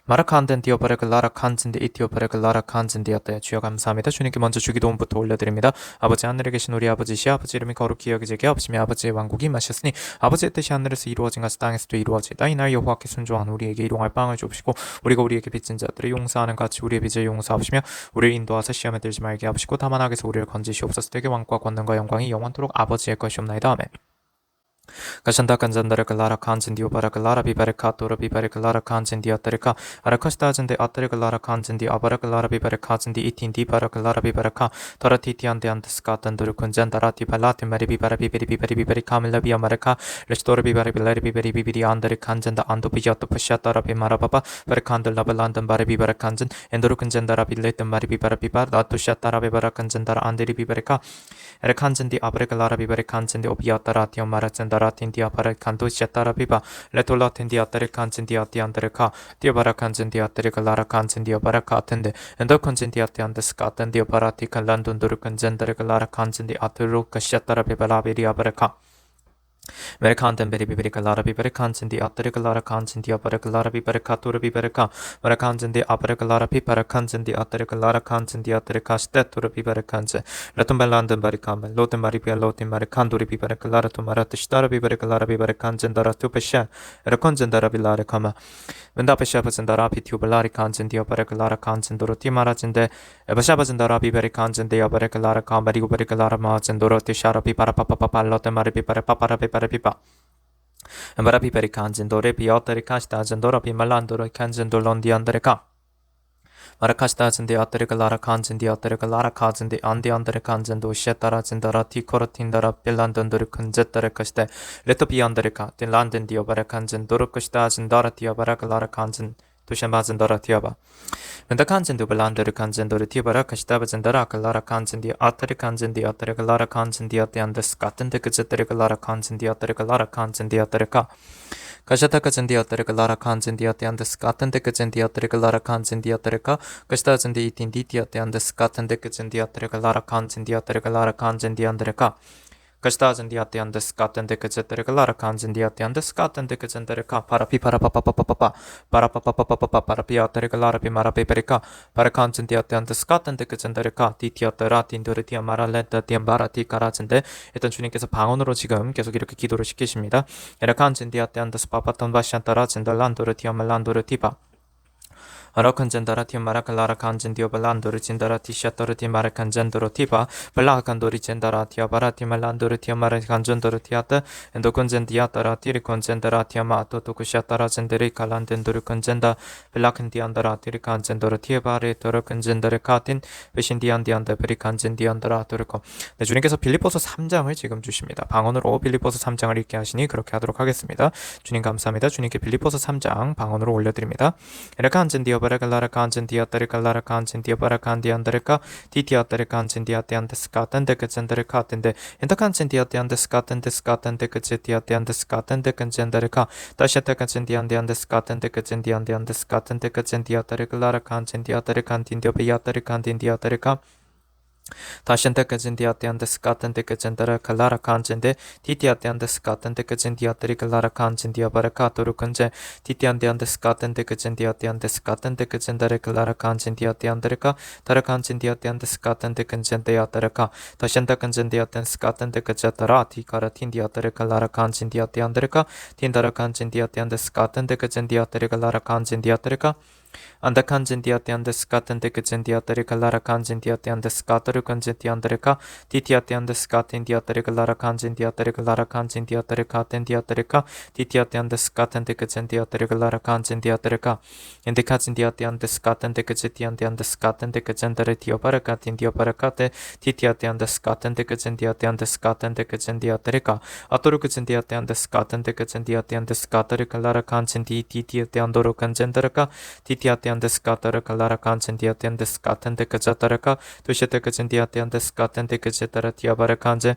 마라칸덴디오 바라글라라 칸진데 이티오 바라글라라 칸진디였다요. 주여 감사합니다. 주님께 먼저 주기도원부터 올려드립니다. 아버지 하늘에 계신 우리 아버지시 아버지 이름이 거룩히 여기지게 없으며 아버지의 왕국이 임하셨으니 아버지의 뜻이 하늘에서 이루어진 것이 땅에서도 이루어지다. 이날 여호와께 순종한 우리에게 일용할 빵을 주옵시고 우리가 우리에게 빚진 자들을 용서하는 같이 우리의 빚을 용서하시며 우리를 인도하사 시험에 들지 말게 하시고 다만 악에서 우리를 건지시옵소서. 되게 왕과 권능과 영광이 영원토록 아버지의 것이옵나이다. 아멘. Kashanda kanjandara kalara kanjindi obara kalara bibare katora bibare kalara kanjindi atarika arakashta jande atarika lara kanjindi abara kalara bibare kanjindi itindi bara kalara bibare ka toratiti ande andaska tandur kunjandara ti palati mari bibare bibare kamila bi amaraka restore bibare bibare andere kanjanda ando bijato pashatara bimara baba bare kandala balandan bare bibare kanjan enduru kunjandara biletem mari bibare datu shatara bibare kanjandara anderi bibare ka kanjindi abare kalara bibare kanjindi obiatara ti amara Tindia para canto shatara pipa letola tindia tere kancindia tiandereka dia para kancindia tere kalara kancindia para katende endo kancindia tiandeskatendia para tikalandun dur kanjendere kalara kancindia aturu kashatara pipa labiria baraka Merkanten beri biberi kalara biberi kanjindi atari kalara kanjindi apara kalara biberi katura biberi ka mara kanjindi apara kalara biberi kanjindi atari kalara kanjindi atari kastetura biberi kanje latum belandan bari kambe lotum bari pia lotum bari kanduri biberi kalara tumara tishtara biberi kalara biberi kanjindara tupesha rekonjindara bilare kama Mendapesha pazindara pitu balari kanjindi apara kalara kanjindoro timara jinde ebasha pazindara biberi kanjindi apara kalara kambari uberi kalara ma jindoro tishara bibara papa papa lotum bari biberi papara para pipa. Embara piperi kanjindore pioteri kashta jindora pimalandoro kanjindolondi andereka. Marakashta jindi aterika lara kanjindi aterika lara kajindi andi andere kanjindo shetara jindara tikora tindara pilandondoro kanjetara kashte leto piandereka tin landen diobara kanjindoro kashta jindara tiobara lara kanjin Tushamazindara tiaba. Menda kanjindu balandere kanjindore tibara kashtaba jindara kalara kanjindi atari kanjindi atari kalara kanjindi atiandas katende kajetari kalara kanjindi atari kalara kanjindi atarika. Kashata kajindi atari kalara kanjindi atiandas katende kajindi atari kalara kanjindi atarika. Kashta jindi itindi atiandas katende kajindi atari kalara kanjindi atari kalara kanjindi andarika. Kashtajan diatian descatan de kajetera kalara kanjin diatian descatan de kajendere ka para pi para papa papa papa para papa papa papa para pi atera kalara pi mara pe perika para kanjin diatian descatan de kajendere ka 디티어터라 딘도르티아 마랄렌타 디엠바라티 가라진데 일단 주님께서 방언으로 지금 계속 이렇게 기도를 시키십니다. 에라 kanjin diatian despapaton 바샨타라 진달란도르티아 말란도르티바 Arakanjandara timara kalara kanjandio balandoro jindara tishatoro timara kanjandoro tiba balakandori jindara tiabara timalandoro tiamara kanjandoro tiata endokonjandiatara tirikonjandara tiamato tokushatara jendere kalandendoro konjanda balakandiandara tirikanjandoro tiabare toro konjandare katin be신디안디안다 베리칸젠디안다라 도르코 네, 주님께서 빌립보서 3장을 지금 주십니다. 방언으로 빌립보서 3장을 읽게 하시니 그렇게 하도록 하겠습니다. 주님 감사합니다. 주님께 빌립보서 3장 방언으로 올려드립니다. 에라칸젠디어 바라갈라라 칸젠디아 따리갈라라 칸젠디아 바라칸디안다레카 디티아따레 칸젠디아테안데스카탄데 그젠다레카텐데 엔타칸젠디아테안데스카탄데스카탄데 그제티아테안데스카탄데 칸젠다레카 다시아테 칸젠디안데안데스카탄데 그젠디안데안데스카탄데 그젠디아따레갈라라 칸젠디아따레 칸딘디아 베야따레 칸딘디아따레카 다시한테 그진디아테안데 스카탄데 그젠다라 칼라라 칸젠데 티티아테안데 스카탄데 그진디아테리 칼라라 칸젠디아 바라카토르 컨제 티티안데안데 스카탄데 그진디아테안데 스카탄데 그젠다레 칼라라 칸젠디아테안데레카 다라 칸젠디아테안데 스카탄데 그젠데아테레카 다시한테 그젠디아테안 스카탄데 그제타라 티카라 틴디아테레 칼라라 칸젠디아테안데레카 틴다라 칸젠디아테안데 스카탄데 그젠디아테레 칼라라 칸젠디아테레카 Anda kanjindiati andeskatende kejindiatari kalara kanjindiati andeskataru kanjindiandareka titiati andeskatindiyatari kalara kanjindiatari kalara kanjindiatari katendiatareka titiati andeskatende kejindiatari kalara kanjindiatareka indikajindiati andeskatende kejitiandi andeskatende kejindare tioparakatindiaparakate titiati andeskatende kejindiati andeskatende kejindiatareka atoru kejindiati andeskatende kejindiati andeskatari kalara kanjindi titiati andoro kanjindareka Tiatiandescatara calara cancendiatendescatende cajataraka, Tushete cacendiatendescatende cajetara tiabara canje.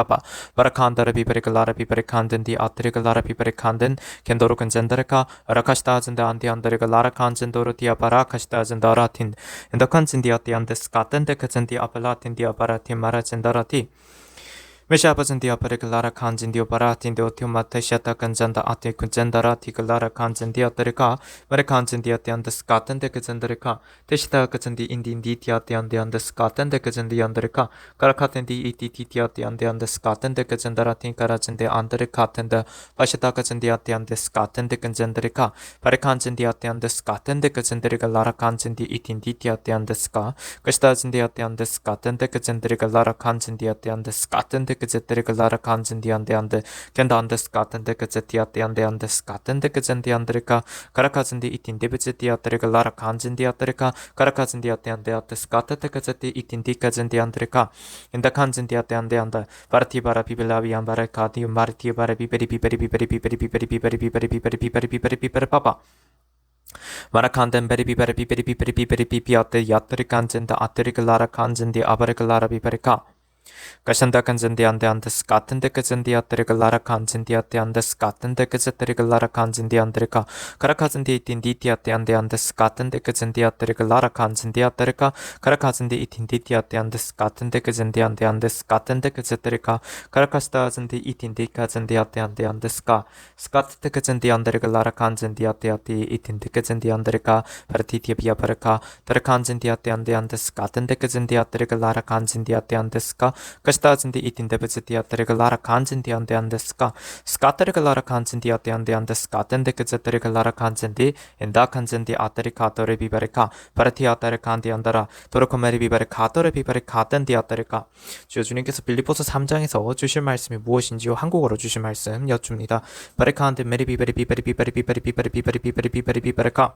kapa barakandara bibarikalara bibarikanden di atrikalara bibarikanden kendoro kanjendara rakashta zenda andi andarigalara kanjendoro dia barakashta zendara tin indakanjin dia tiande skaten de kajendi apalatin dia baratin marajendara Meshapasan dia parikalara kanjin dia baratin dia tiumata shata kanjanda ati kunjandara tikalara kanjin dia terika mare kanjin dia tianda skaten de kajendarika teshita kajendi indi dia tiande anda skaten de kajendi andarika karakaten di iti dia tiande anda skaten de kajendara tin karajende andarika tenda pashata kajendi tiande skaten de kanjandarika pare kanjin dia tiande skaten de kajendarika lara kanjin di itin dia tiande ska kashta dia tiande skaten de kajendarika lara kanjin dia tiande skaten de kajettere lara kanjin diande ande kenda ande skaten de kajetiate ande skaten de kajendiandrika karakazin di itin de bejetiate lara kanjin diatrika karakazin diate ande skaten de kajeti itin di kajendiandrika inda kanjin diate ande parti bara bibilavi ambara kati marti bara biberi papa Marakanden beri biberi ate yatri kanjin da atri lara kanjin di abare lara biberika Kashanda kanjandi ande ande skaten de kanjandi atrika lara kanjandi ate ande skaten de kanjandi lara kanjandi andrika karakazandi itindi ate ande skaten de kanjandi atrika lara kanjandi atrika karakazandi itindi ate ande skaten de kanjandi ande skaten de kanjandi karakasta zandi itindi kanjandi ate ande ska skat de kanjandi andrika lara kanjandi ate itindi kanjandi andrika partiti pia paraka tar kanjandi ate ande skaten de kanjandi atrika lara kanjandi ate ska Kashtazindi itin debiziti lara kanjindi ande andeska skatari lara kanjindi ate ande andeska tende kizatari lara kanjindi inda kanjindi atari katore bibarika parati atari kan디 안다라 도로코메리 비바리 가더레 비바리 가던디 아따리까 주여 주님께서 빌립보서 3장에서 주실 말씀이 무엇인지요 한국어로 주실 말씀 여쭙니다. 바리카한테 메리 비바리 비바리 비바리 비바리 비바리 비바리 비바리 비바리 비바리카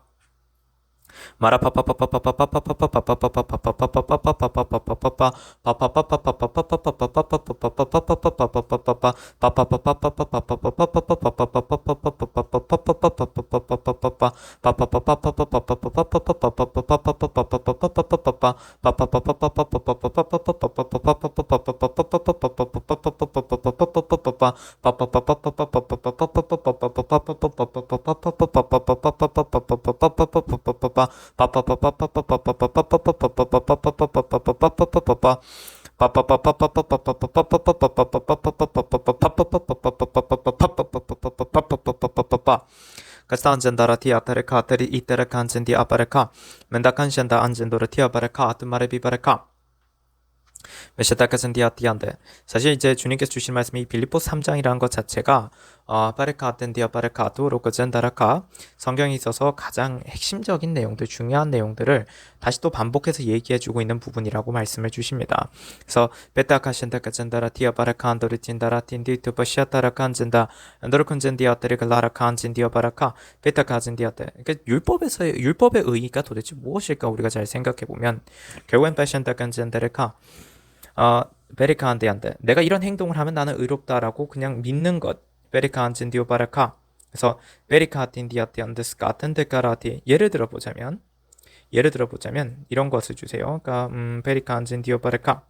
Kastanjandara tiatareka teri itereka anjendi apareka mendakanshanda anjendora tiabareka 아트마레비 바레카 메시다카센디아티안데 사실 이제 주님께서 주신 말씀이 빌립보 3장이라는 것 자체가 바레카 아텐디아 바레카 도로그젠다라카 성경에 있어서 가장 핵심적인 내용들 중요한 내용들을 다시 또 반복해서 얘기해주고 있는 부분이라고 말씀을 주십니다. 그래서 베타카신다카젠다라 티아 바레카 안도르진다라 틴디트 버시아타라카 안젠다 안도르콘젠디아테리글라라카 안젠디아 바라카 베타카젠디아테 그러니까 율법의 의의가 도대체 무엇일까 우리가 잘 생각해보면 결국엔 바신다칸젠다레카 베리카한데한테 내가 이런 행동을 하면 나는 의롭다라고 그냥 믿는 것 베리카한진디오 바라카 그래서 베리카틴디아티 안데스 같은 데카라티 예를 들어보자면 이런 것을 주세요. 그러니까 베리카한진디오 바라카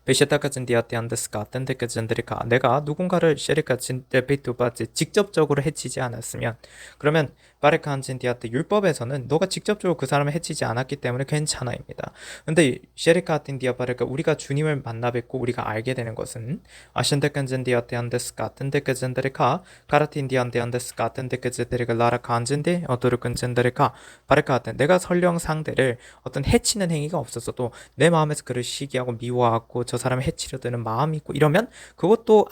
베시타카진디아티 안데스 같은 데카진드리카 내가 누군가를 쉐리카진 데베이토바지 직접적으로 해치지 않았으면 그러면 바르칸진디아트 율법에서는 너가 직접적으로 그 사람을 해치지 않았기 때문에 괜찮아입니다. 근데 셰리카틴디아 바르가 우리가 주님을 만나 뵙고 우리가 알게 되는 것은 아신데칸진디아테 안데스 카튼데크진데리카 가라틴디안데 안데스 카튼데크진데리가 라라칸진디 어도르근진데리카 바르카튼 내가 설령 상대를 어떤 해치는 행위가 없었어도 내 마음에서 그를 시기하고 미워하고 저 사람을 해치려 드는 마음이 있고 이러면 그것도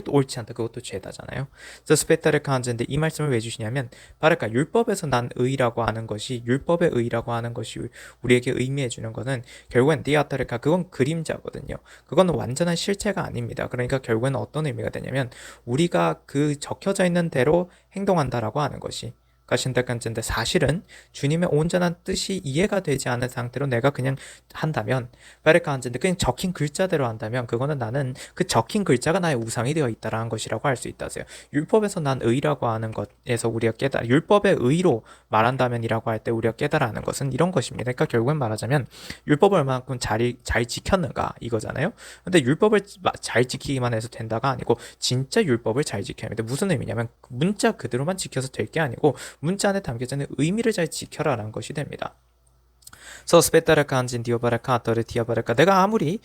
옳지 않다. 그것도 죄다잖아요. 그래서 스페타르칸진데 이 말씀을 왜 주시냐면 바르까 율법에서 난 의라고 하는 것이 율법의 의라고 하는 것이 우리에게 의미해 주는 것은 결국엔 디아타르카 그건 그림자거든요. 그건 완전한 실체가 아닙니다. 그러니까 결국엔 어떤 의미가 되냐면 우리가 그 적혀져 있는 대로 행동한다라고 하는 것이 가신다간인데 사실은 주님의 온전한 뜻이 이해가 되지 않은 상태로 내가 그냥 한다면 바르카한인데 그냥 적힌 글자대로 한다면 그거는 나는 그 적힌 글자가 나의 우상이 되어 있다라는 것이라고 할 수 있다세요. 율법에서 난 의라고 하는 것에서 우리가 깨달아 율법의 의로 말한다면이라고 할 때 우리가 깨달아하는 것은 이런 것입니다. 그러니까 결국엔 말하자면 율법을 얼마만큼 잘 지켰는가 이거잖아요. 근데 율법을 잘 지키기만 해서 된다가 아니고 진짜 율법을 잘 지켜야 합니다. 무슨 의미냐면 문자 그대로만 지켜서 될 게 아니고 문자 안에 담겨져 있는 의미를 잘 지켜라라는 것이 됩니다. 소스페타라카 안진 디오바라카 아토르티아바라카 내가 아무리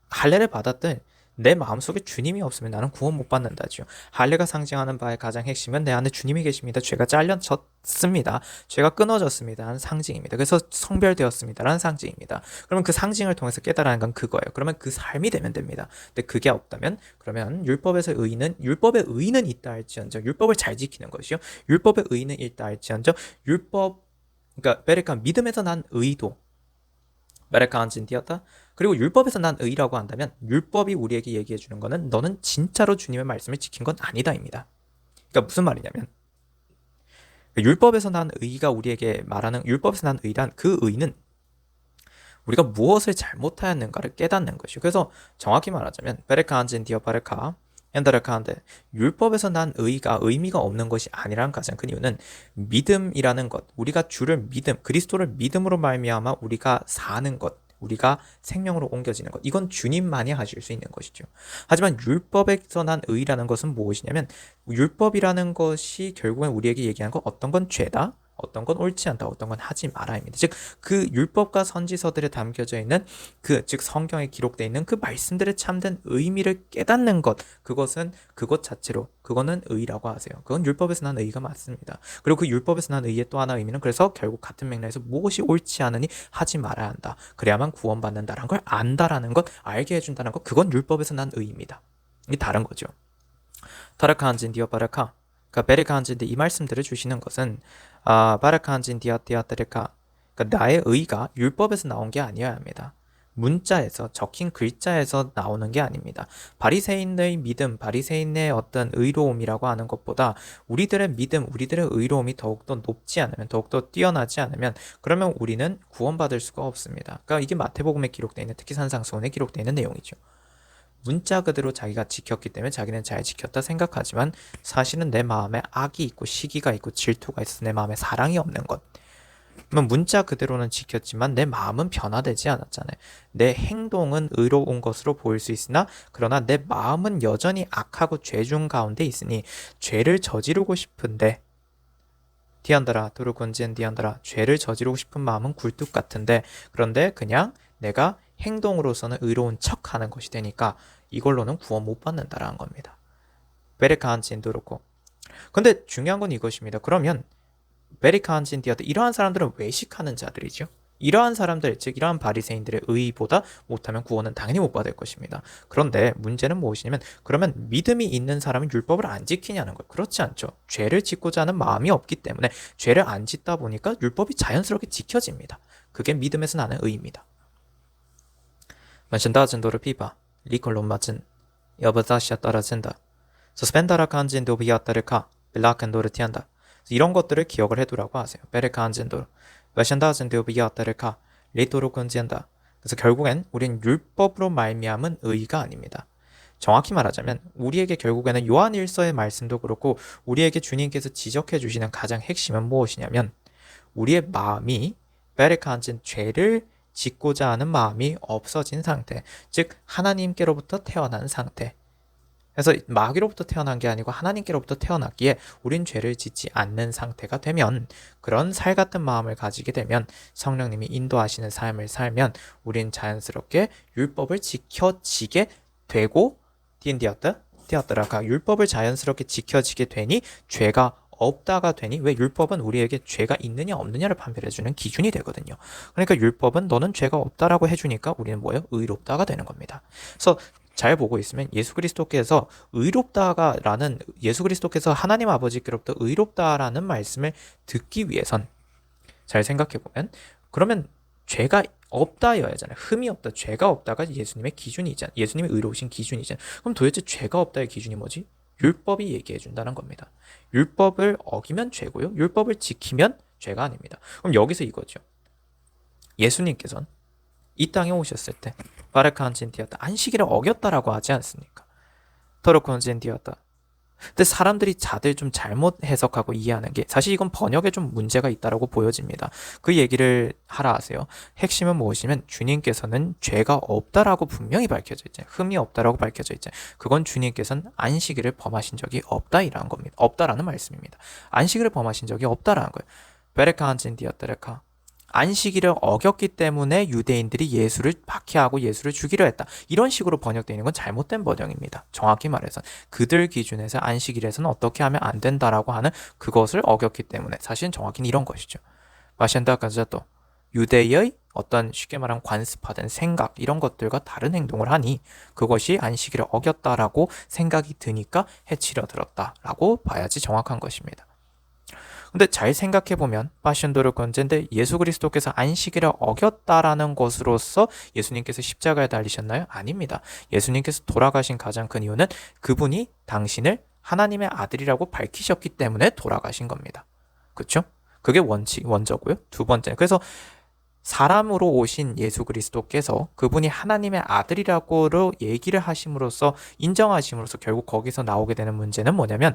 할례를 받았든 내 마음속에 주님이 없으면 나는 구원 못 받는다죠. 할례가 상징하는 바의 가장 핵심은 내 안에 주님이 계십니다. 죄가 잘려졌습니다. 죄가 끊어졌습니다. 라는 상징입니다. 그래서 성별되었습니다. 라는 상징입니다. 그러면 그 상징을 통해서 깨달아는 건 그거예요. 그러면 그 삶이 되면 됩니다. 근데 그게 없다면 그러면 율법의 의는 있다 할지언정 율법을 잘 지키는 것이요. 율법의 의는 있다 할지언정 그러니까 베레카 믿음에서 난 의도 베레카한진디었다. 그리고 율법에서 난 의라고 한다면 율법이 우리에게 얘기해 주는 거는 너는 진짜로 주님의 말씀을 지킨 건 아니다입니다. 그러니까 무슨 말이냐면 율법에서 난 의가 우리에게 말하는 율법에서 난 의란 그 의는 우리가 무엇을 잘못하였는가를 깨닫는 것이요. 그래서 정확히 말하자면 베레카한진디어 바레카 엔다르카한데 율법에서 난 의가 의미가 없는 것이 아니라는 가장 큰 이유는 믿음이라는 것, 우리가 그리스도를 믿음으로 말미암아 우리가 사는 것, 우리가 생명으로 옮겨지는 것, 이건 주님만이 하실 수 있는 것이죠. 하지만 율법에서 난 의라는 것은 무엇이냐면 율법이라는 것이 결국엔 우리에게 얘기하는 건 어떤 건 죄다, 어떤 건 옳지 않다, 어떤 건 하지 말아입니다. 즉 그 율법과 선지서들에 담겨져 있는 즉 성경에 기록되어 있는 그 말씀들의 참된 의미를 깨닫는 것, 그것 자체로 그거는 의라고 하세요. 그건 율법에서 난 의가 맞습니다. 그리고 그 율법에서 난 의의 또 하나 의미는 그래서 결국 같은 맥락에서 무엇이 옳지 않으니 하지 말아야 한다. 그래야만 구원받는다라는 걸 안다라는 것, 알게 해준다는 것, 그건 율법에서 난 의입니다. 이게 다른 거죠. 타라카한진 디어 바라카 베르카한진데 이 말씀들을 주시는 것은 바라카한진 디아테레카 그러니까 나의 의가 율법에서 나온 게 아니어야 합니다. 문자에서 적힌 글자에서 나오는 게 아닙니다. 바리새인의 믿음, 바리새인의 어떤 의로움이라고 하는 것보다 우리들의 믿음, 우리들의 의로움이 더욱더 높지 않으면, 더욱더 뛰어나지 않으면 그러면 우리는 구원받을 수가 없습니다. 그러니까 이게 마태복음에 기록되어 있는 특히 산상수훈에 기록되어 있는 내용이죠. 문자 그대로 자기가 지켰기 때문에 자기는 잘 지켰다 생각하지만 사실은 내 마음에 악이 있고 시기가 있고 질투가 있어서 내 마음에 사랑이 없는 것. 그러면 문자 그대로는 지켰지만 내 마음은 변화되지 않았잖아요. 내 행동은 의로운 것으로 보일 수 있으나 그러나 내 마음은 여전히 악하고 죄중 가운데 있으니 죄를 저지르고 싶은데 디안다라 도르곤지엔 디안다라 죄를 저지르고 싶은 마음은 굴뚝 같은데 그런데 그냥 내가 행동으로서는 의로운 척하는 것이 되니까 이걸로는 구원 못 받는다라는 겁니다. 베리카한진 도르코. 근데 중요한 건 이것입니다. 그러면 베리카한진 디아드 이러한 사람들은 외식하는 자들이죠. 이러한 사람들, 즉 이러한 바리새인들의 의보다 못하면 구원은 당연히 못 받을 것입니다. 그런데 문제는 무엇이냐면 그러면 믿음이 있는 사람은 율법을 안 지키냐는 거예요. 그렇지 않죠. 죄를 짓고자 하는 마음이 없기 때문에 죄를 안 짓다 보니까 율법이 자연스럽게 지켜집니다. 그게 믿음에서 나는 의입니다. 만신다진도를 피바 리콜론 맞은 여버다시아 떨어진다. 서스펜다라 칸진도 비아따르카 빌라켄도르 티안다. 이런 것들을 기억을 해두라고 하세요. 베르카 안진도르 웨션다진도 비아따르카 리토로 건지한다. 그래서 결국엔 우린 율법으로 말미암은 의가 아닙니다. 정확히 말하자면 우리에게 결국에는 요한 1서의 말씀도 그렇고 우리에게 주님께서 지적해 주시는 가장 핵심은 무엇이냐면 우리의 마음이 베르카 안진 죄를 짓고자 하는 마음이 없어진 상태, 즉 하나님께로부터 태어난 상태. 그래서 마귀로부터 태어난 게 아니고 하나님께로부터 태어났기에 우린 죄를 짓지 않는 상태가 되면, 그런 살 같은 마음을 가지게 되면, 성령님이 인도하시는 삶을 살면 우린 자연스럽게 율법을 지켜지게 되고, 되었더라가 율법을 자연스럽게 지켜지게 되니 죄가 없다가 되니, 왜 율법은 우리에게 죄가 있느냐 없느냐를 판별해주는 기준이 되거든요. 그러니까 율법은 너는 죄가 없다라고 해주니까 우리는 뭐예요? 의롭다가 되는 겁니다. 그래서 잘 보고 있으면 예수 그리스도께서 예수 그리스도께서 하나님 아버지께로부터 의롭다라는 말씀을 듣기 위해선, 잘 생각해 보면, 그러면 죄가 없다여야잖아요. 흠이 없다, 죄가 없다가 예수님의 기준이잖아요. 예수님이 의로우신 기준이잖아요. 그럼 도대체 죄가 없다의 기준이 뭐지? 율법이 얘기해 준다는 겁니다. 율법을 어기면 죄고요, 율법을 지키면 죄가 아닙니다. 그럼 여기서 이거죠. 예수님께서는 이 땅에 오셨을 때 바르칸진디었다, 안식일을 어겼다라고 하지 않습니까? 토로콘진디었다. 근데 사람들이 다들 좀 잘못 해석하고 이해하는 게, 사실 이건 번역에 좀 문제가 있다라고 보여집니다. 그 얘기를 하라 하세요. 핵심은 무엇이면 주님께서는 죄가 없다라고 분명히 밝혀져 있잖아요. 흠이 없다라고 밝혀져 있잖아요. 그건 주님께서는 안식일을 범하신 적이 없다라는 겁니다. 없다라는 말씀입니다. 안식일을 범하신 적이 없다라는 거예요. 베레카한진디었다레카, 안식일을 어겼기 때문에 유대인들이 예수를 박해하고 예수를 죽이려 했다, 이런 식으로 번역되어 있는 건 잘못된 번역입니다. 정확히 말해서 그들 기준에서 안식일에서는 어떻게 하면 안 된다라고 하는 그것을 어겼기 때문에, 사실은 정확히는 이런 것이죠. 마신다까지도 유대의 어떤 쉽게 말하면 관습화된 생각, 이런 것들과 다른 행동을 하니 그것이 안식일을 어겼다라고 생각이 드니까 해치려 들었다라고 봐야지 정확한 것입니다. 근데 잘 생각해보면 파션도르 건제인데, 예수 그리스도께서 안식일을 어겼다라는 것으로서 예수님께서 십자가에 달리셨나요? 아닙니다. 예수님께서 돌아가신 가장 큰 이유는 그분이 당신을 하나님의 아들이라고 밝히셨기 때문에 돌아가신 겁니다. 그렇죠? 그게 원저고요. 두 번째, 그래서 사람으로 오신 예수 그리스도께서 그분이 하나님의 아들이라고 얘기를 하심으로써, 인정하심으로써 결국 거기서 나오게 되는 문제는 뭐냐면,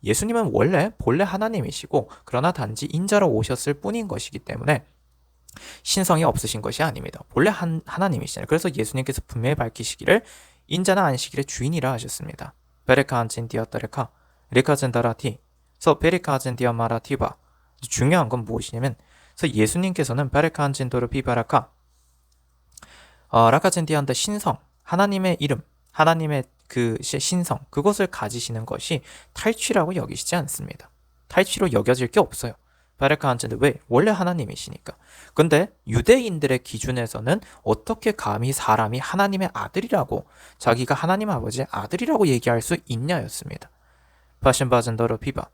예수님은 본래 하나님이시고 그러나 단지 인자로 오셨을 뿐인 것이기 때문에 신성이 없으신 것이 아닙니다. 본래 하나님이시잖아요. 그래서 예수님께서 분명히 밝히시기를 인자는 안식일의 주인이라 하셨습니다. 베레카 안진디아따레카 리카젠다라티 서 베레카 안진디아마라티바. 중요한 건 무엇이냐면, 그래서 예수님께서는 바레칸진도르 비바라카 라카젠디안다, 신성, 하나님의 이름, 하나님의 그 신성, 그것을 가지시는 것이 탈취라고 여기시지 않습니다. 탈취로 여겨질 게 없어요. 바레칸진도 왜? 원래 하나님이시니까. 근데 유대인들의 기준에서는 어떻게 감히 사람이 하나님의 아들이라고, 자기가 하나님 아버지의 아들이라고 얘기할 수 있냐였습니다. 파신바젠도르 비바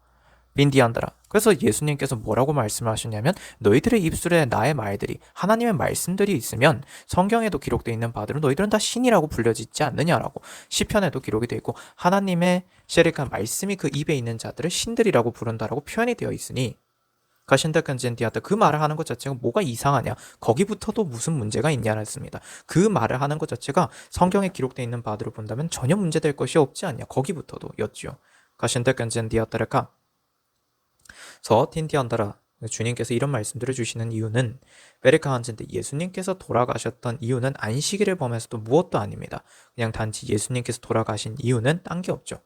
빈디안다라. 그래서 예수님께서 뭐라고 말씀하셨냐면, 너희들의 입술에 나의 말들이, 하나님의 말씀들이 있으면 성경에도 기록되어 있는 바대로 너희들은 다 신이라고 불려지지 않느냐라고. 시편에도 기록이 되어 있고 하나님의 셰릭한 말씀이 그 입에 있는 자들을 신들이라고 부른다라고 표현이 되어 있으니, 가신다칸젠디아다, 그 말을 하는 것 자체가 뭐가 이상하냐, 거기부터도 무슨 문제가 있냐라 했습니다. 그 말을 하는 것 자체가 성경에 기록되어 있는 바대로 본다면 전혀 문제될 것이 없지 않냐, 거기부터도 였죠. 가신다칸젠디아다라카 서 틴티언다라. 주님께서 이런 말씀들을 주시는 이유는, 베레카한진데 예수님께서 돌아가셨던 이유는 안식일을 범해서도 무엇도 아닙니다. 그냥 단지 예수님께서 돌아가신 이유는 딴 게 없죠.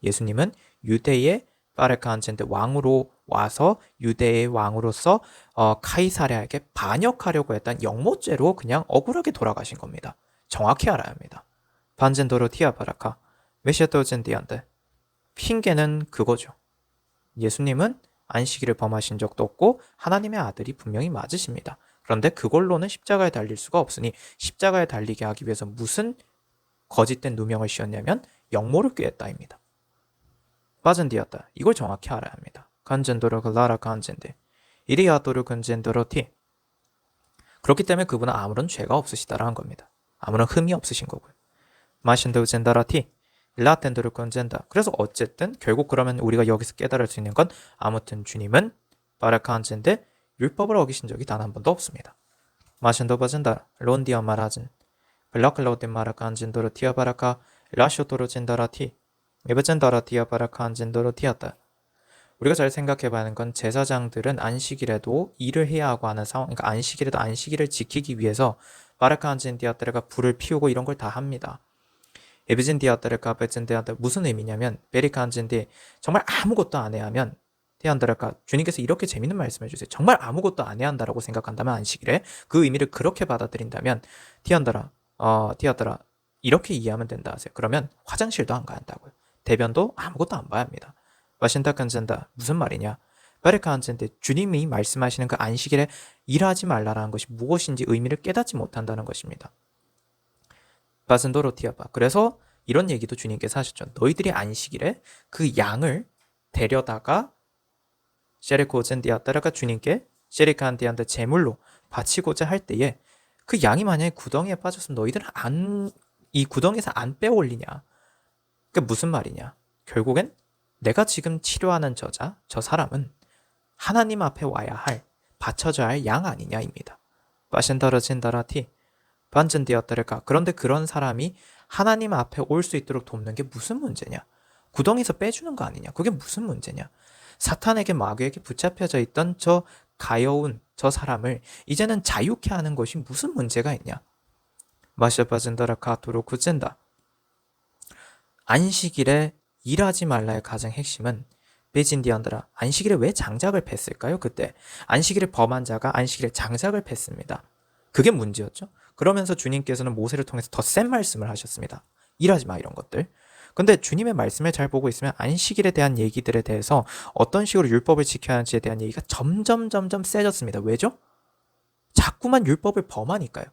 예수님은 유대의 베레카한진데 왕으로 와서 유대의 왕으로서 카이사랴에게 반역하려고 했던 영모죄로 그냥 억울하게 돌아가신 겁니다. 정확히 알아야 합니다. 반젠도로 티아바라카 메시아토젠디안데, 핑계는 그거죠. 예수님은 안식일을 범하신 적도 없고 하나님의 아들이 분명히 맞으십니다. 그런데 그걸로는 십자가에 달릴 수가 없으니, 십자가에 달리게 하기 위해서 무슨 거짓된 누명을 씌웠냐면 영모를 꾀했다입니다. 빠진디었다. 이걸 정확히 알아야 합니다. 간젠도로 글라라 간젠데 이리아도르 근젠도로티. 그렇기 때문에 그분은 아무런 죄가 없으시다라는 겁니다. 아무런 흠이 없으신 거고요. 마신도 젠다라티 라텐도르 건젠다. 그래서 어쨌든 결국 그러면 우리가 여기서 깨달을 수 있는 건, 아무튼 주님은 바라칸젠데 율법을 어기신 적이 단 한 번도 없습니다. 마신도 바젠다 론디어 마라진 블라클로데 마라칸젠도르 티아바라카 라쇼토로 젠다라티 에베젠다라 티아바라칸젠도르 티아다. 우리가 잘 생각해봐야 하는 건, 제사장들은 안식일에도 일을 해야 하고 하는 상황, 그러니까 안식일에도 안식일을 지키기 위해서 바라칸젠디아테르가 불을 피우고 이런 걸 다 합니다. 에비진디아들까 베진디아들 무슨 의미냐면 베리칸진디 정말 아무것도 안 해야 하면 티안드랄까 주님께서 이렇게 재밌는 말씀해 주세요. 정말 아무것도 안 해야 한다라고 생각한다면 안식일에 그 의미를 그렇게 받아들인다면 티안드라 이렇게 이해하면 된다 하세요. 그러면 화장실도 안 가야 한다고요. 대변도 아무것도 안 봐야 합니다. 와신다칸젠다 무슨 말이냐? 베리칸젠데 주님이 말씀하시는 그 안식일에 일하지 말라라는 것이 무엇인지 의미를 깨닫지 못한다는 것입니다. 바슨도로티아바. 그래서 이런 얘기도 주님께서 하셨죠. 너희들이 안식일에 그 양을 데려다가 셰리코젠디아따라가 주님께 셰리칸디한테 제물로 바치고자 할 때에 그 양이 만약에 구덩이에 빠졌으면 너희들은 이 구덩이에서 안 빼올리냐. 그게 무슨 말이냐. 결국엔 내가 지금 치료하는 저 사람은 하나님 앞에 와야 할, 바쳐져야 할 양 아니냐입니다. 바신다라진다라티 반전되었다랄까. 그런데 그런 사람이 하나님 앞에 올 수 있도록 돕는 게 무슨 문제냐. 구덩이에서 빼주는 거 아니냐. 그게 무슨 문제냐. 사탄에게 마귀에게 붙잡혀져 있던 저 가여운 저 사람을 이제는 자유케 하는 것이 무슨 문제가 있냐. 마셔바진다라카 도로쿠젠다. 안식일에 일하지 말라의 가장 핵심은 베진디안드라 안식일에 왜 장작을 팼을까요? 그때 안식일을 범한 자가 안식일에 장작을 팼습니다. 그게 문제였죠. 그러면서 주님께서는 모세를 통해서 더 센 말씀을 하셨습니다. 일하지 마 이런 것들. 근데 주님의 말씀을 잘 보고 있으면 안식일에 대한 얘기들에 대해서 어떤 식으로 율법을 지켜야 하는지에 대한 얘기가 점점 세졌습니다. 왜죠? 자꾸만 율법을 범하니까요.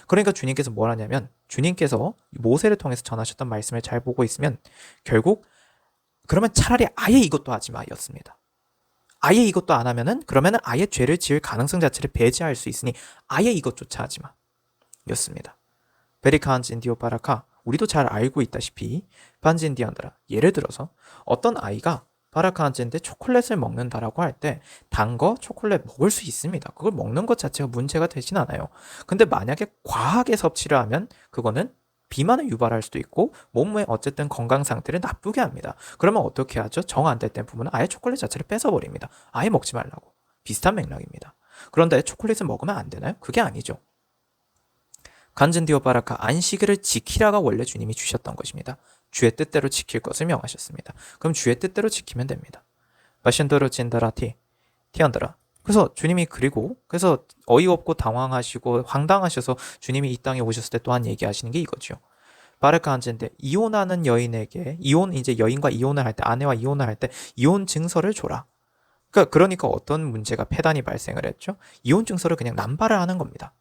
그러니까 주님께서 뭘 하냐면 주님께서 모세를 통해서 전하셨던 말씀을 잘 보고 있으면 결국 그러면 차라리 아예 이것도 하지 마였습니다. 아예 이것도 안 하면은 그러면은 아예 죄를 지을 가능성 자체를 배제할 수 있으니 아예 이것조차 하지 마 였습니다. 베리카한진디오 바라카 우리도 잘 알고 있다시피 반진디안드라 예를 들어서 어떤 아이가 바라카한진데 초콜릿을 먹는다라고 할 때 단 거 초콜릿 먹을 수 있습니다. 그걸 먹는 것 자체가 문제가 되진 않아요. 근데 만약에 과하게 섭취를 하면 그거는 비만을 유발할 수도 있고 몸의 어쨌든 건강 상태를 나쁘게 합니다. 그러면 어떻게 하죠? 정 안 될 때 부모는 아예 초콜릿 자체를 뺏어버립니다. 아예 먹지 말라고. 비슷한 맥락입니다. 그런데 초콜릿을 먹으면 안 되나요? 그게 아니죠. 간즌디오 바라카 안식일을 지키라가 원래 주님이 주셨던 것입니다. 주의 뜻대로 지킬 것을 명하셨습니다. 그럼 주의 뜻대로 지키면 됩니다. 마신도로 진다라티 티안드라. 그래서 주님이 그래서 어이없고 당황하시고 황당하셔서 주님이 이 땅에 오셨을 때 또한 얘기하시는 게 이거죠. 바르카 한젠데 이혼하는 여인에게 이제 여인과 이혼을 할 때 아내와 이혼을 할 때 이혼 증서를 줘라. 그러니까 어떤 문제가 폐단이 발생을 했죠. 이혼 증서를 그냥 남발을 하는 겁니다.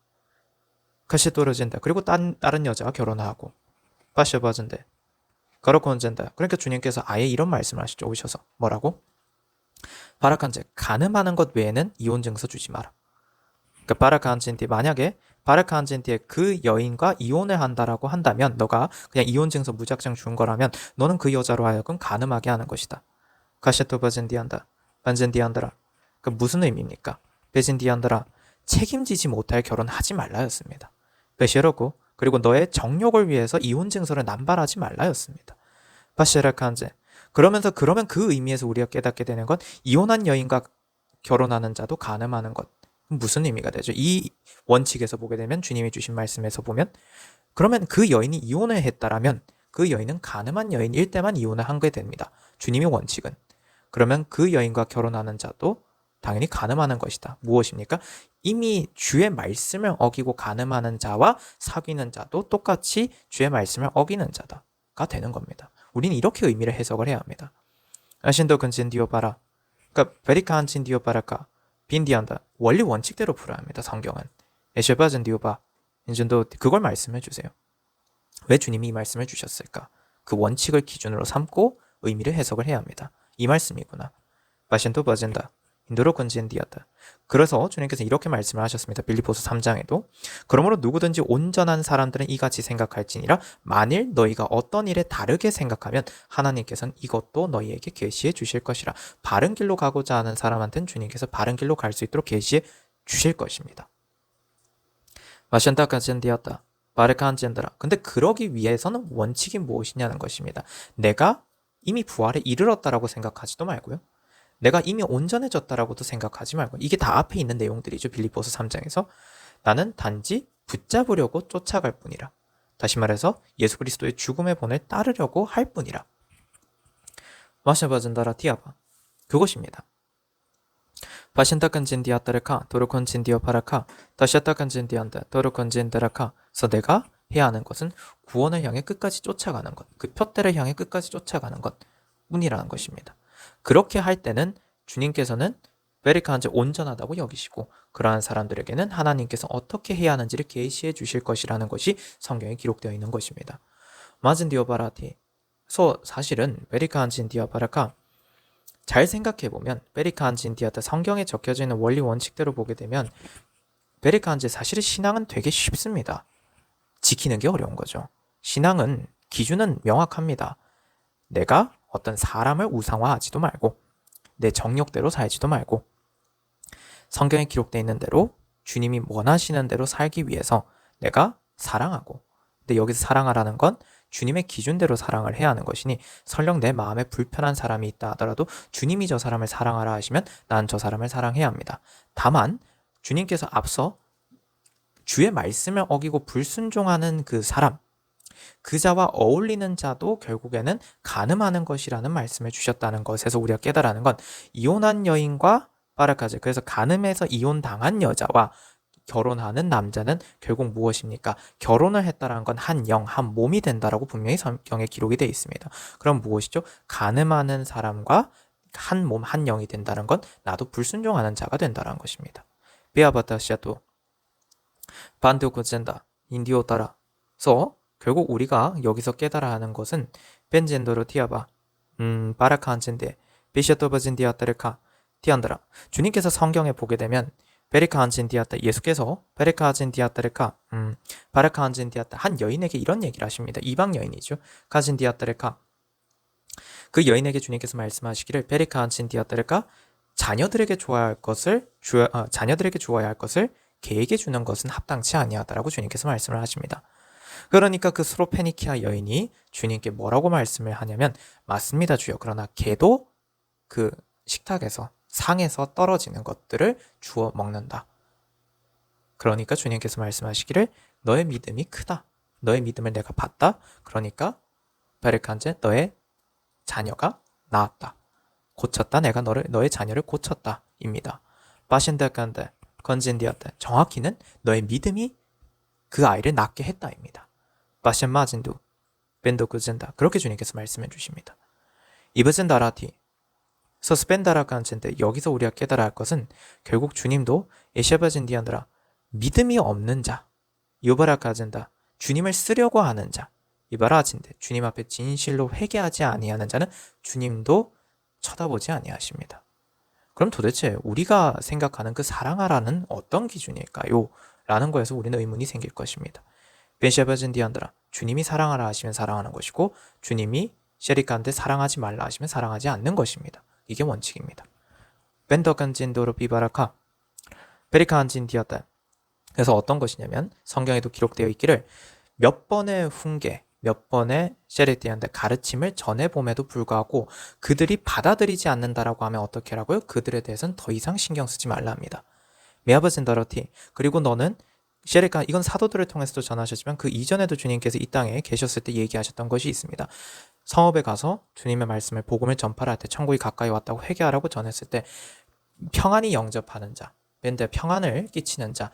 같이 떨어진다. 그리고 다른 여자와 결혼하고 빠셔봐준대. 가로코 언젠다. 그러니까 주님께서 아예 이런 말씀을 하시죠. 오셔서 뭐라고? 바라칸제 가늠하는 것 외에는 이혼 증서 주지 마라. 그러니까 바라칸젠티 만약에 바라칸젠티의 그 여인과 이혼을 한다라고 한다면 너가 그냥 이혼 증서 무작정 준 거라면 너는 그 여자로 하여금 가늠하게 하는 것이다. 가시토 바젠디한다. 반젠디한다라. 그 무슨 의미입니까? 베젠디한다라. 책임지지 못할 결혼하지 말라였습니다. 베시로고 그리고 너의 정욕을 위해서 이혼 증서를 남발하지 말라였습니다. 바시라칸제 그러면 그 의미에서 우리가 깨닫게 되는 건 이혼한 여인과 결혼하는 자도 가늠하는 것. 무슨 의미가 되죠? 이 원칙에서 보게 되면 주님이 주신 말씀에서 보면 그러면 그 여인이 이혼을 했다라면 그 여인은 가늠한 여인일 때만 이혼을 한 게 됩니다. 주님의 원칙은. 그러면 그 여인과 결혼하는 자도 당연히 가늠하는 것이다. 무엇입니까? 이미 주의 말씀을 어기고 가늠하는 자와 사귀는 자도 똑같이 주의 말씀을 어기는 자다가 되는 겁니다. 우리는 이렇게 의미를 해석을 해야 합니다. 아신도 근진디오 바라. 그러니까 베리카한 진디오 바라카 빈디한다. 원리 원칙대로 풀어야 합니다. 성경은. 에셰바진디오 바. 인준도 그걸 말씀해 주세요. 왜 주님이 이 말씀을 주셨을까? 그 원칙을 기준으로 삼고 의미를 해석을 해야 합니다. 이 말씀이구나. 바신도 바진다. 인도로 건진디였다. 그래서 주님께서 이렇게 말씀을 하셨습니다. 빌립보서 3장에도 그러므로 누구든지 온전한 사람들은 이같이 생각할지니라 만일 너희가 어떤 일에 다르게 생각하면 하나님께서는 이것도 너희에게 계시해 주실 것이라. 바른 길로 가고자 하는 사람한테는 주님께서 바른 길로 갈 수 있도록 계시해 주실 것입니다. 마션다 간진디였다. 바르칸젠드라. 근데 그러기 위해서는 원칙이 무엇이냐는 것입니다. 내가 이미 부활에 이르렀다라고 생각하지도 말고요. 내가 이미 온전해졌다라고도 생각하지 말고 이게 다 앞에 있는 내용들이죠. 빌립보서 3장에서 나는 단지 붙잡으려고 쫓아갈 뿐이라. 다시 말해서 예수 그리스도의 죽음의 본을 따르려고 할 뿐이라. 마셔봐준다라 티아바. 그것입니다. 바신타칸 진디아따르카 도로콘 진디어 파라카 다시아타칸 진디안다 도로콘 진다라카. 그래서 내가 해야 하는 것은 구원을 향해 끝까지 쫓아가는 것, 그 표대를 향해 끝까지 쫓아가는 것 뿐이라는 것입니다. 그렇게 할 때는 주님께서는 베리카한테 온전하다고 여기시고 그러한 사람들에게는 하나님께서 어떻게 해야 하는지를 계시해 주실 것이라는 것이 성경에 기록되어 있는 것입니다. 마진 디오바라티. 그래서 사실은 베리카한진 디아바라카 잘 생각해보면 베리카한진 디아타 성경에 적혀져 있는 원리 원칙대로 보게 되면 베리카한진 사실은 신앙은 되게 쉽습니다. 지키는 게 어려운 거죠. 신앙은 기준은 명확합니다. 내가 어떤 사람을 우상화하지도 말고 내 정욕대로 살지도 말고 성경에 기록되어 있는 대로 주님이 원하시는 대로 살기 위해서 내가 사랑하고, 근데 여기서 사랑하라는 건 주님의 기준대로 사랑을 해야 하는 것이니 설령 내 마음에 불편한 사람이 있다 하더라도 주님이 저 사람을 사랑하라 하시면 난 저 사람을 사랑해야 합니다. 다만 주님께서 앞서 주의 말씀을 어기고 불순종하는 그 사람, 그 자와 어울리는 자도 결국에는 간음하는 것이라는 말씀을 주셨다는 것에서 우리가 깨달아는 건 이혼한 여인과 바라카즈, 그래서 간음해서 이혼당한 여자와 결혼하는 남자는 결국 무엇입니까? 결혼을 했다는 건 한 영, 한 몸이 된다라고 분명히 성경에 기록이 되어 있습니다. 그럼 무엇이죠? 간음하는 사람과 한 몸, 한 영이 된다는 건 나도 불순종하는 자가 된다는 것입니다. 비아바타시아도 반드 고젠다 인디오 따라. 그래서 결국 우리가 여기서 깨달아야 하는 것은 벤젠도로 티아바 바라카한젠데 비셔토바진디아따르카 티안드라. 주님께서 성경에 보게 되면 베리카한진디아따, 예수께서 베리카한진디아따르카 바라카한진디아따 한 여인에게 이런 얘기를 하십니다. 이방 여인이죠. 카진디아따르카. 그 여인에게 주님께서 말씀하시기를 베리카한진디아따르카 자녀들에게 주어야 할 것을 개에게 주는 것은 합당치 아니하다라고 주님께서 말씀을 하십니다. 그러니까 그 스로페니키아 여인이 주님께 뭐라고 말씀을 하냐면 맞습니다 주여, 그러나 개도 그 식탁에서 상에서 떨어지는 것들을 주워 먹는다. 그러니까 주님께서 말씀하시기를 너의 믿음이 크다. 너의 믿음을 내가 봤다. 그러니까 베르칸제 너의 자녀가 나았다. 고쳤다. 내가 너의 자녀를 고쳤다. 입니다. 바신데간데 건진디아데 정확히는 너의 믿음이 그 아이를 낳게 했다입니다. 바신마진두 벤도그젠다. 그렇게 주님께서 말씀해 주십니다. 이브젠다라티 서스펜다라칸젠데 여기서 우리가 깨달아야 할 것은 결국 주님도 에샤바진디아느라 믿음이 없는 자, 요바라카젠다 주님을 쓰려고 하는 자, 이바라진데 주님 앞에 진실로 회개하지 아니하는 자는 주님도 쳐다보지 아니하십니다. 그럼 도대체 우리가 생각하는 그 사랑하라는 어떤 기준일까요? 라는 거에서 우리는 의문이 생길 것입니다. 벤샤바진디안드라 주님이 사랑하라 하시면 사랑하는 것이고 주님이 셰리카한테 사랑하지 말라 하시면 사랑하지 않는 것입니다. 이게 원칙입니다. 벤더간진도로 비바라카 베리카한진디었다. 그래서 어떤 것이냐면 성경에도 기록되어 있기를 몇 번의 훈계, 몇 번의 셰리티한테 가르침을 전해봄에도 불구하고 그들이 받아들이지 않는다라고 하면 어떻게 하라고요? 그들에 대해서는 더 이상 신경 쓰지 말라 합니다. 메아버진더러티. 그리고 너는 셰리카, 이건 사도들을 통해서도 전하셨지만 그 이전에도 주님께서 이 땅에 계셨을 때 얘기하셨던 것이 있습니다. 성읍에 가서 주님의 말씀을 복음을 전파를 할 때 천국이 가까이 왔다고 회개하라고 전했을 때 평안히 영접하는 자, 밴드 평안을 끼치는 자,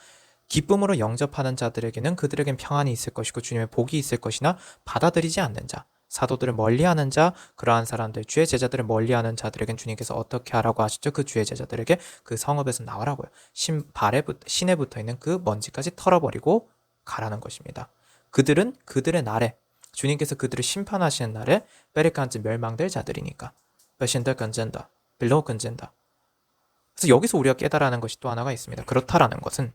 기쁨으로 영접하는 자들에게는 그들에겐 평안이 있을 것이고 주님의 복이 있을 것이나 받아들이지 않는 자, 사도들을 멀리하는 자, 그러한 사람들, 주의 제자들을 멀리하는 자들에겐 주님께서 어떻게 하라고 하시죠? 그 주의 제자들에게 그 성읍에서 나오라고요. 신에 붙어 있는 그 먼지까지 털어버리고 가라는 것입니다. 그들은 그들의 날에 주님께서 그들을 심판하시는 날에 베리칸즈 멸망될 자들이니까 배신들 건젠다, 빌로 건젠다. 그래서 여기서 우리가 깨달아는 것이 또 하나가 있습니다. 그렇다라는 것은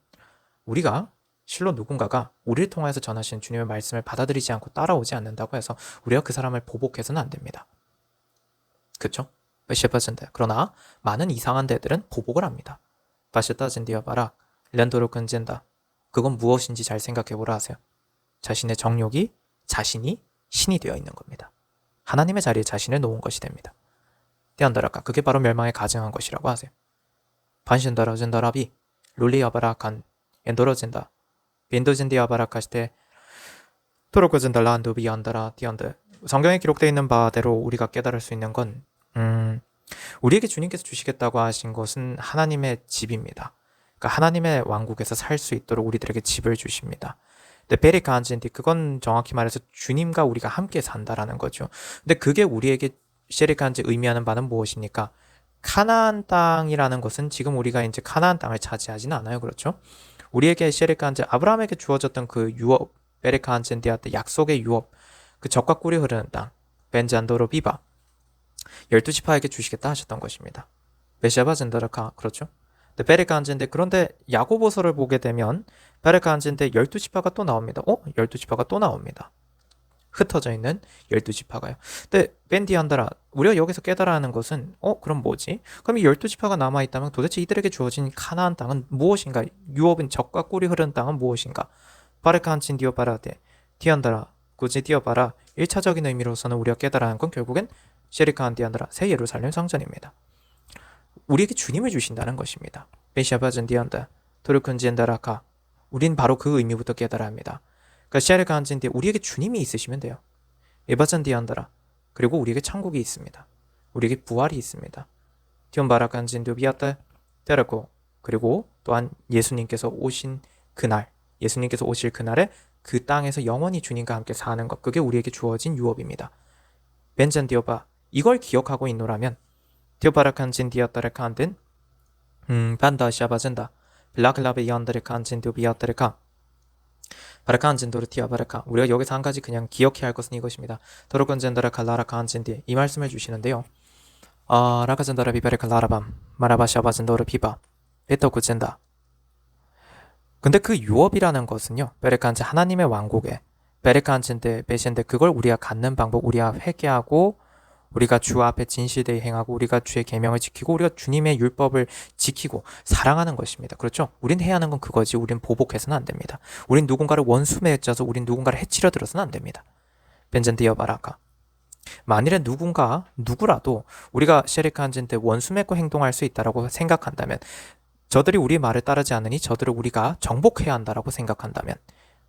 우리가 실로 누군가가 우리를 통해서 전하신 주님의 말씀을 받아들이지 않고 따라오지 않는다고 해서 우리가 그 사람을 보복해서는 안 됩니다. 그렇죠? 베시파젠데. 그러나 많은 이상한 데들은 보복을 합니다. 바시타젠디아바라 렌도로 근젠다. 그건 무엇인지 잘 생각해 보라 하세요. 자신의 정욕이 자신이 신이 되어 있는 겁니다. 하나님의 자리에 자신을 놓은 것이 됩니다. 떼안다라까 그게 바로 멸망에 가증한 것이라고 하세요. 반신다라젠다라비 룰리아바라칸 엔도로젠다 빈도젠디아바라카시테 토르코즌 달란도 비언더라 디언드. 성경에 기록되어 있는 바대로 우리가 깨달을 수 있는 건 우리에게 주님께서 주시겠다고 하신 것은 하나님의 집입니다. 그러니까 하나님의 왕국에서 살 수 있도록 우리들에게 집을 주십니다. 근데 베리카 안진디, 그건 정확히 말해서 주님과 우리가 함께 산다라는 거죠. 근데 그게 우리에게 셰리칸지 의미하는 바는 무엇입니까? 카나안 땅이라는 것은 지금 우리가 이제 카나안 땅을 차지하지는 않아요. 그렇죠? 우리에게 셰리칸지, 아브라함에게 주어졌던 그 유업, 베리카 안진디한테 약속의 유업, 그 젖과 꿀이 흐르는 땅, 벤잔도로 비바, 12지파에게 주시겠다 하셨던 것입니다. 베샤바 젠더라카, 그렇죠? 베레카 안진데, 그런데 야고보서를 보게 되면 베레카 안진데 12지파가 또 나옵니다. 12지파가 또 나옵니다. 흩어져 있는 12지파가요. 근데 벤디한다라, 우리가 여기서 깨달아 하는 것은 그럼 뭐지? 그럼 이 12지파가 남아있다면 도대체 이들에게 주어진 카나안 땅은 무엇인가? 유업인 젖과 꿀이 흐르는 땅은 무엇인가? 바레카 안친 디오바라데 디안다라 굳이 디어바라, 1차적인 의미로서는 우리가 깨달아 하는 건 결국엔 셰리카 안디안다라, 새 예루살렘 성전입니다. 우리에게 주님을 주신다는 것입니다. 베샤바전 디안다 토르쿤지엔다라카, 우린 바로 그 의미부터 깨달아야 합니다. 그러니까 셰리카 안진디, 우리에게 주님이 있으시면 돼요. 에바전 디안다라, 그리고 우리에게 천국이 있습니다. 우리에게 부활이 있습니다. 디온바라카 안진도 비았다 데라고, 그리고 또한 예수님께서 오신 그날, 예수님께서 오실 그날에 그 땅에서 영원히 주님과 함께 사는 것, 그게 우리에게 주어진 유업입니다. 벤잔 디오바, 이걸 기억하고 있노라면 디오바라칸진 디아타레칸든 반다 샤바젠다 블라클라베 연다레칸진 디오비아타레칸 바라칸진도르 티아바라카, 우리가 여기서 한 가지 그냥 기억해야 할 것은 이것입니다. 도로건젠다라카 라라칸진디, 이 말씀을 주시는데요. 라카젠다라 비바레카 라라밤 마라바 샤바젠도르 비바 베토쿠젠다. 근데 그 유업이라는 것은요, 베레칸즈, 하나님의 왕국에 베레칸즈인데 베신데, 그걸 우리가 갖는 방법, 우리가 회개하고 우리가 주 앞에 진실되이 행하고 우리가 주의 계명을 지키고 우리가 주님의 율법을 지키고 사랑하는 것입니다. 그렇죠? 우린 해야 하는 건 그거지. 우린 보복해서는 안 됩니다. 우린 누군가를 원수 맺어서 우린 누군가를 해치려 들어서는 안 됩니다. 벤젠디어 바라카, 만일에 누구라도 우리가 셰리칸즈인데 원수 맺고 행동할 수 있다라고 생각한다면, 저들이 우리 말을 따르지 않으니 저들을 우리가 정복해야 한다라고 생각한다면,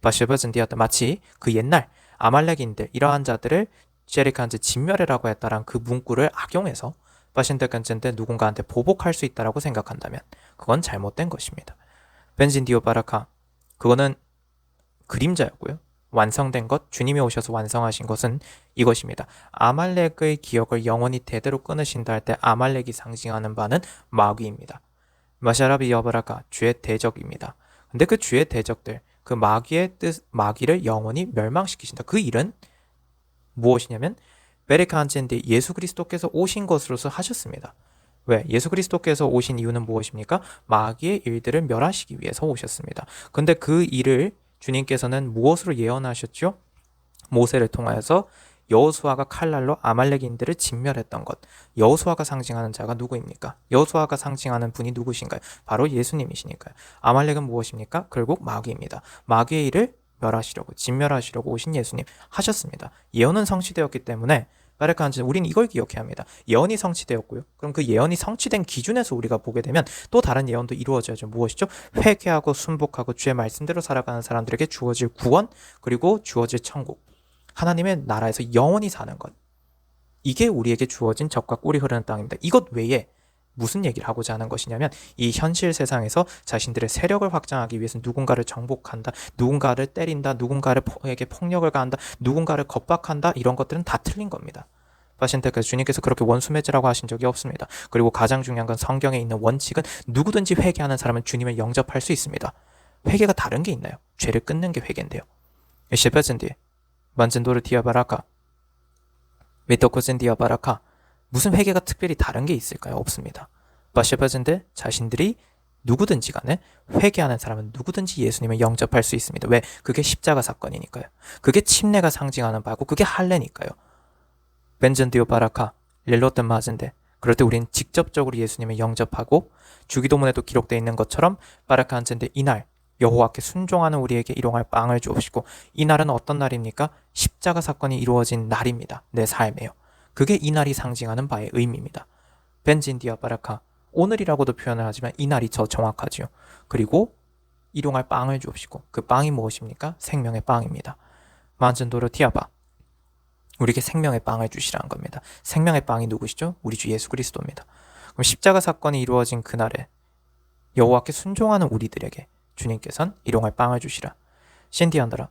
바시버즌디아다, 마치 그 옛날 아말렉인들, 이러한 자들을 셰리칸즈 진멸해라고 했다란 그 문구를 악용해서 바신데간젠데 누군가한테 보복할 수 있다라고 생각한다면 그건 잘못된 것입니다. 벤진디오 바라카, 그거는 그림자였고요. 완성된 것, 주님이 오셔서 완성하신 것은 이것입니다. 아말렉의 기억을 영원히 대대로 끊으신다 할 때 아말렉이 상징하는 바는 마귀입니다. 마샤라비 여바라카, 주의 대적입니다. 근데 그 주의 대적들, 그 마귀의 뜻, 마귀를 영원히 멸망시키신다. 그 일은 무엇이냐면 베레카 한체인데 예수 그리스도께서 오신 것으로서 하셨습니다. 왜? 예수 그리스도께서 오신 이유는 무엇입니까? 마귀의 일들을 멸하시기 위해서 오셨습니다. 근데 그 일을 주님께서는 무엇으로 예언하셨죠? 모세를 통하여서 여호수아가 칼날로 아말렉인들을 진멸했던 것. 여호수아가 상징하는 자가 누구입니까? 여호수아가 상징하는 분이 누구신가요? 바로 예수님이시니까요. 아말렉은 무엇입니까? 결국 마귀입니다. 마귀의 일을 멸하시려고, 진멸하시려고 오신 예수님 하셨습니다. 예언은 성취되었기 때문에 바레칸즈, 우리는 이걸 기억해야 합니다. 예언이 성취되었고요. 그럼 그 예언이 성취된 기준에서 우리가 보게 되면 또 다른 예언도 이루어져야죠. 무엇이죠? 회개하고 순복하고 주의 말씀대로 살아가는 사람들에게 주어질 구원, 그리고 주어질 천국, 하나님의 나라에서 영원히 사는 것, 이게 우리에게 주어진 젖과 꿀이 흐르는 땅입니다. 이것 외에 무슨 얘기를 하고자 하는 것이냐면, 이 현실 세상에서 자신들의 세력을 확장하기 위해서 누군가를 정복한다, 누군가를 때린다, 누군가에게 폭력을 가한다, 누군가를 겁박한다, 이런 것들은 다 틀린 겁니다. 바신테크에서 주님께서 그렇게 원수 맺으라고 하신 적이 없습니다. 그리고 가장 중요한 건 성경에 있는 원칙은 누구든지 회개하는 사람은 주님을 영접할 수 있습니다. 회개가 다른 게 있나요? 죄를 끊는 게 회개인데요. 셰페젠디 만젠도르 디아바라카 메토코젠 디아바라카, 무슨 회개가 특별히 다른 게 있을까요? 없습니다. 바셰바젠데 자신들이 누구든지 간에 회개하는 사람은 누구든지 예수님을 영접할 수 있습니다. 왜? 그게 십자가 사건이니까요. 그게 침례가 상징하는 바고 그게 할례니까요. 벤전디오 바라카 렐로텐 마젠데, 그럴 때 우리는 직접적으로 예수님을 영접하고 주기도문에도 기록되어 있는 것처럼 바라카 한젠데, 이날 여호와께 순종하는 우리에게 일용할 빵을 주옵시고, 이 날은 어떤 날입니까? 십자가 사건이 이루어진 날입니다. 내 삶에요. 그게 이 날이 상징하는 바의 의미입니다. 벤진디아 바라카, 오늘이라고도 표현을 하지만 이 날이 더 정확하지요. 그리고 일용할 빵을 주옵시고, 그 빵이 무엇입니까? 생명의 빵입니다. 만전도로 티아바. 우리에게 생명의 빵을 주시라는 겁니다. 생명의 빵이 누구시죠? 우리 주 예수 그리스도입니다. 그럼 십자가 사건이 이루어진 그날에 여호와께 순종하는 우리들에게 주님께서는 일용할 빵을 주시라. 신디안더라.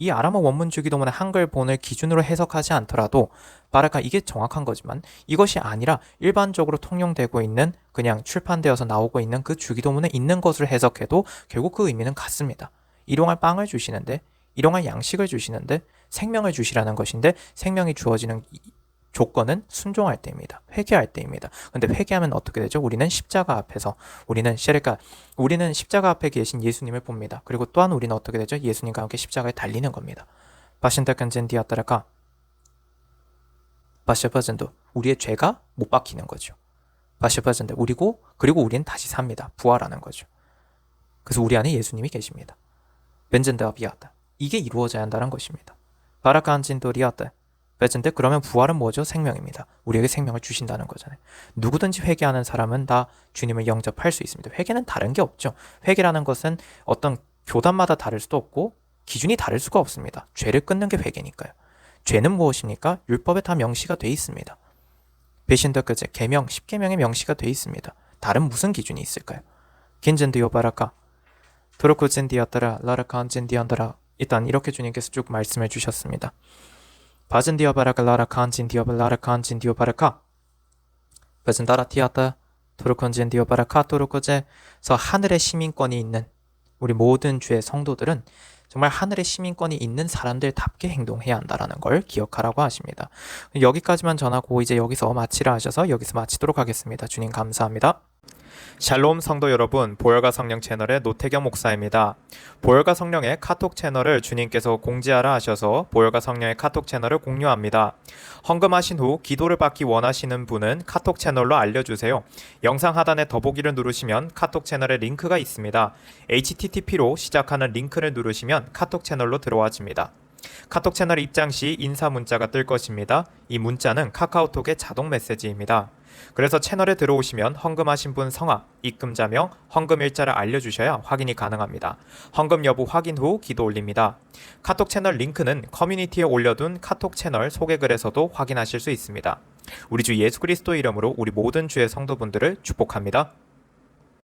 이 아람어 원문 주기도문의 한글 본을 기준으로 해석하지 않더라도 바라카 이게 정확한 거지만 이것이 아니라 일반적으로 통용되고 있는 그냥 출판되어서 나오고 있는 그 주기도문에 있는 것을 해석해도 결국 그 의미는 같습니다. 일용할 빵을 주시는데 일용할 양식을 주시는데 생명을 주시라는 것인데 생명이 주어지는 조건은 순종할 때입니다. 회개할 때입니다. 근데 회개하면 어떻게 되죠? 우리는 십자가 앞에서 우리는 십자가 앞에 계신 예수님을 봅니다. 그리고 또한 우리는 어떻게 되죠? 예수님과 함께 십자가에 달리는 겁니다. 바신다칸젠디아따라카 바셔버전도 우리의 죄가 못 박히는 거죠. 바셔버전도 그리고 우리는 다시 삽니다. 부활하는 거죠. 그래서 우리 안에 예수님이 계십니다. 벤젠다비아다. 이게 이루어져야 한다는 것입니다. 바라칸진도리아따 베젠데 그러면 부활은 뭐죠? 생명입니다. 우리에게 생명을 주신다는 거잖아요. 누구든지 회개하는 사람은 다 주님을 영접할 수 있습니다. 회개는 다른 게 없죠. 회개라는 것은 어떤 교단마다 다를 수도 없고 기준이 다를 수가 없습니다. 죄를 끊는 게 회개니까요. 죄는 무엇입니까? 율법에 다 명시가 돼 있습니다. 배신덕까지 계명, 10계명에 명시가 돼 있습니다. 다른 무슨 기준이 있을까요? 긴젠드요바라카 도로코젠디였더라 라라칸젠디언더라. 일단 이렇게 주님께서 쭉 말씀해 주셨습니다. 바젠디어바라카 라라칸진디어바라칸진디오바라카 바젠다라티아타 토르콘진디오바라카 토르코제서 하늘의 시민권이 있는 우리 모든 주의 성도들은 정말 하늘의 시민권이 있는 사람들답게 행동해야 한다는 걸 기억하라고 하십니다. 여기까지만 전하고 이제 여기서 마치라 하셔서 여기서 마치도록 하겠습니다. 주님 감사합니다. 샬롬 성도 여러분, 보혈과 성령 채널의 노태경 목사입니다. 보혈과 성령의 카톡 채널을 주님께서 공지하라 하셔서 보혈과 성령의 카톡 채널을 공유합니다. 헌금하신 후 기도를 받기 원하시는 분은 카톡 채널로 알려주세요. 영상 하단에 더보기를 누르시면 카톡 채널의 링크가 있습니다. http로 시작하는 링크를 누르시면 카톡 채널로 들어와집니다. 카톡 채널 입장 시 인사 문자가 뜰 것입니다. 이 문자는 카카오톡의 자동 메시지입니다. 그래서 채널에 들어오시면 헌금하신 분 성함, 입금자명, 헌금일자를 알려주셔야 확인이 가능합니다. 헌금 여부 확인 후 기도 올립니다. 카톡 채널 링크는 커뮤니티에 올려둔 카톡 채널 소개글에서도 확인하실 수 있습니다. 우리 주 예수 그리스도 이름으로 우리 모든 주의 성도분들을 축복합니다.